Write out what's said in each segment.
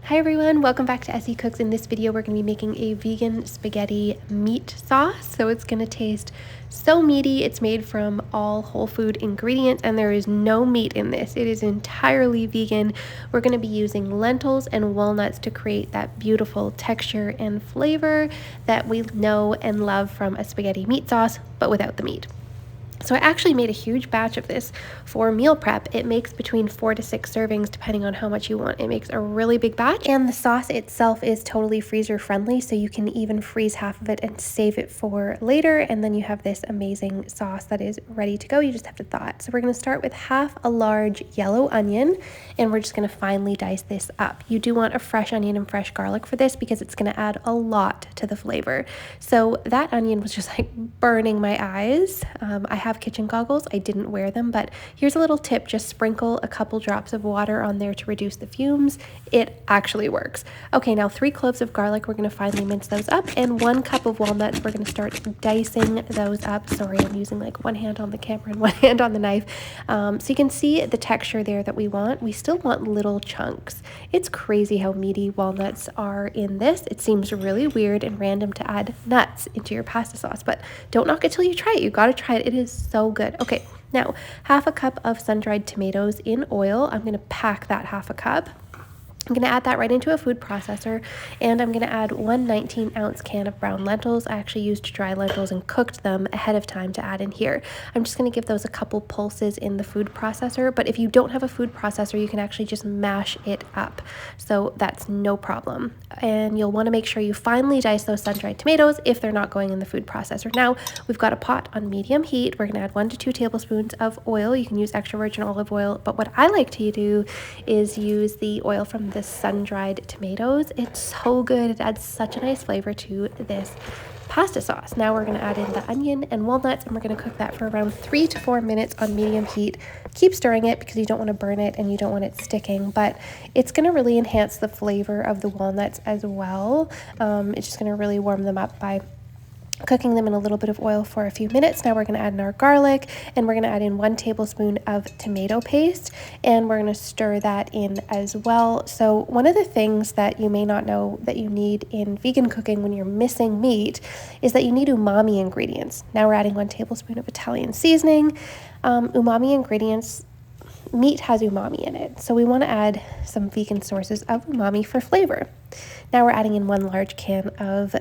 Hi everyone, welcome back to Essie Cooks. In this video, we're going to be making a vegan spaghetti meat sauce. So it's going to taste so meaty. It's made from all whole food ingredients and there is no meat in this. It is entirely vegan. We're going to be using lentils and walnuts to create that beautiful texture and flavor that we know and love from a spaghetti meat sauce, but without the meat. So I actually made a huge batch of this for meal prep. It makes between 4 to 6 servings depending on how much you want. It makes a really big batch, and the sauce itself is totally freezer friendly, so you can even freeze half of it and save it for later, and then you have this amazing sauce that is ready to go. You just have to thaw it. So we're going to start with half a large yellow onion, and we're just going to finely dice this up. You do want a fresh onion and fresh garlic for this because it's going to add a lot to the flavor. So that onion was just like burning my eyes. I have kitchen goggles. I didn't wear them, but here's a little tip. Just sprinkle a couple drops of water on there to reduce the fumes. It actually works. Okay, now 3 cloves of garlic. We're going to finely mince those up, and 1 cup of walnuts. We're going to start dicing those up. Sorry, I'm using like one hand on the camera and one hand on the knife. So you can see the texture there that we want. We still want little chunks. It's crazy how meaty walnuts are in this. It seems really weird and random to add nuts into your pasta sauce, but don't knock it till you try it. You got to try it. It is so good. Okay, now half a cup of sun-dried tomatoes in oil. I'm going to pack that half a cup. I'm going to add that right into a food processor, and I'm going to add 1 19-ounce can of brown lentils. I actually used dry lentils and cooked them ahead of time to add in here. I'm just going to give those a couple pulses in the food processor, but if you don't have a food processor, you can actually just mash it up. So that's no problem. And you'll want to make sure you finely dice those sun-dried tomatoes if they're not going in the food processor. Now, we've got a pot on medium heat. We're going to add 1 to 2 tablespoons of oil. You can use extra virgin olive oil, but what I like to do is use the oil from the sun-dried tomatoes. It's so good. It adds such a nice flavor to this pasta sauce. Now we're going to add in the onion and walnuts, and we're going to cook that for around 3 to 4 minutes on medium heat. Keep stirring it because you don't want to burn it and you don't want it sticking, but it's going to really enhance the flavor of the walnuts as well. It's just going to really warm them up by cooking them in a little bit of oil for a few minutes. Now we're going to add in our garlic, and we're going to add in 1 tablespoon of tomato paste, and we're going to stir that in as well. So one of the things that you may not know that you need in vegan cooking when you're missing meat is that you need umami ingredients. Now we're adding 1 tablespoon of Italian seasoning. Umami ingredients, meat has umami in it, so we want to add some vegan sources of umami for flavor. Now we're adding in 1 large can of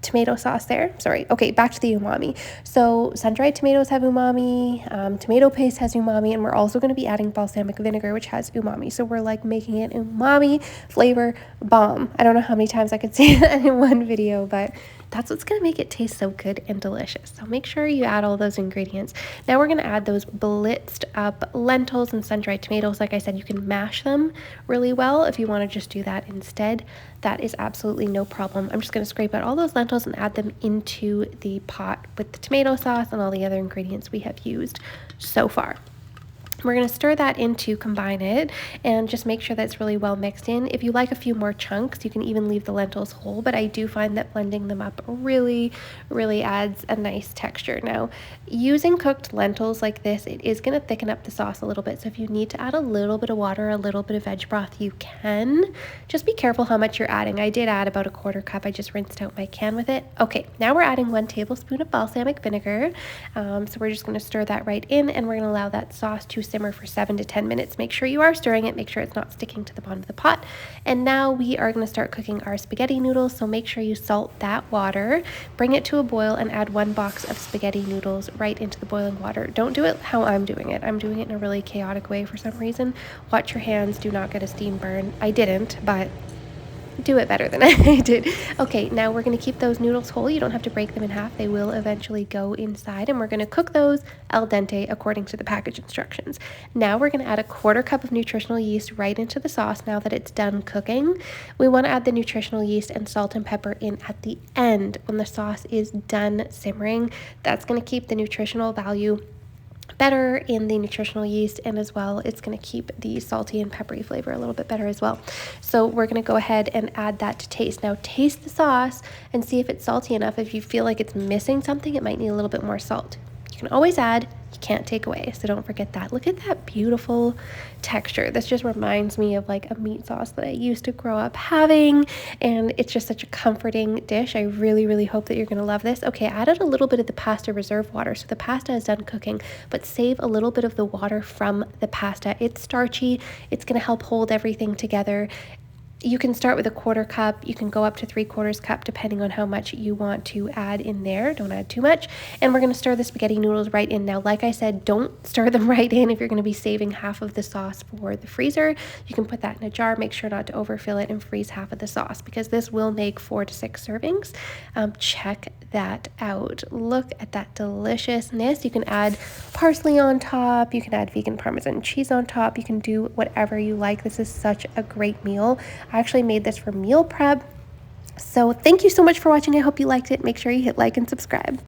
tomato sauce there. Sorry. Okay, back to the umami. So sun-dried tomatoes have umami, tomato paste has umami, and we're also going to be adding balsamic vinegar, which has umami. So we're like making it umami flavor bomb. I don't know how many times I could say that in one video, but that's what's going to make it taste so good and delicious. So make sure you add all those ingredients. Now we're going to add those blitzed up lentils and sun-dried tomatoes. Like I said, you can mash them really well if you want to just do that instead. That is absolutely no problem. I'm just going to scrape out all those lentils and add them into the pot with the tomato sauce and all the other ingredients we have used so far. We're going to stir that in to combine it and just make sure that it's really well mixed in. If you like a few more chunks, you can even leave the lentils whole, but I do find that blending them up really adds a nice texture. Now, using cooked lentils like this, it is going to thicken up the sauce a little bit, so if you need to add a little bit of water, a little bit of veg broth, you can. Just be careful how much you're adding. I did add about a 1/4 cup. I just rinsed out my can with it. Okay, now we're adding 1 tablespoon of balsamic vinegar. So we're just going to stir that right in, and we're going to allow that sauce to simmer for 7 to 10 minutes. Make sure you are stirring it. Make sure it's not sticking to the bottom of the pot. And now we are going to start cooking our spaghetti noodles. So make sure you salt that water, bring it to a boil, and add 1 box of spaghetti noodles right into the boiling water. Don't do it how I'm doing it. I'm doing it in a really chaotic way for some reason. Watch your hands. Do not get a steam burn. I didn't, but do it better than I did. Okay, now we're going to keep those noodles whole. You don't have to break them in half. They will eventually go inside, and we're going to cook those al dente according to the package instructions. Now we're going to add a 1/4 cup of nutritional yeast right into the sauce now that it's done cooking. We want to add the nutritional yeast and salt and pepper in at the end when the sauce is done simmering. That's going to keep the nutritional value better in the nutritional yeast, and as well it's going to keep the salty and peppery flavor a little bit better as well. So we're going to go ahead and add that to taste. Now taste the sauce and see if it's salty enough. If you feel like it's missing something, it might need a little bit more salt. You You can always add, you can't take away, so don't forget that. Look at that beautiful texture. This just reminds me of like a meat sauce that I used to grow up having, and it's just such a comforting dish. I really hope that you're gonna love this. Okay, I added a little bit of the pasta reserve water, so the pasta is done cooking, but save a little bit of the water from the pasta. It's starchy, it's gonna help hold everything together. You can start with a 1/4 cup. You can go up to 3/4 cup depending on how much you want to add in there. Don't add too much. And we're going to stir the spaghetti noodles right in. Now, like I said, don't stir them right in if you're going to be saving half of the sauce for the freezer. You can put that in a jar. Make sure not to overfill it and freeze half of the sauce because this will make 4 to 6 servings. Check that out. Look at that deliciousness. You can add parsley on top. You can add vegan Parmesan cheese on top. You can do whatever you like. This is such a great meal. I actually made this for meal prep. So thank you so much for watching. I hope you liked it. Make sure you hit like and subscribe.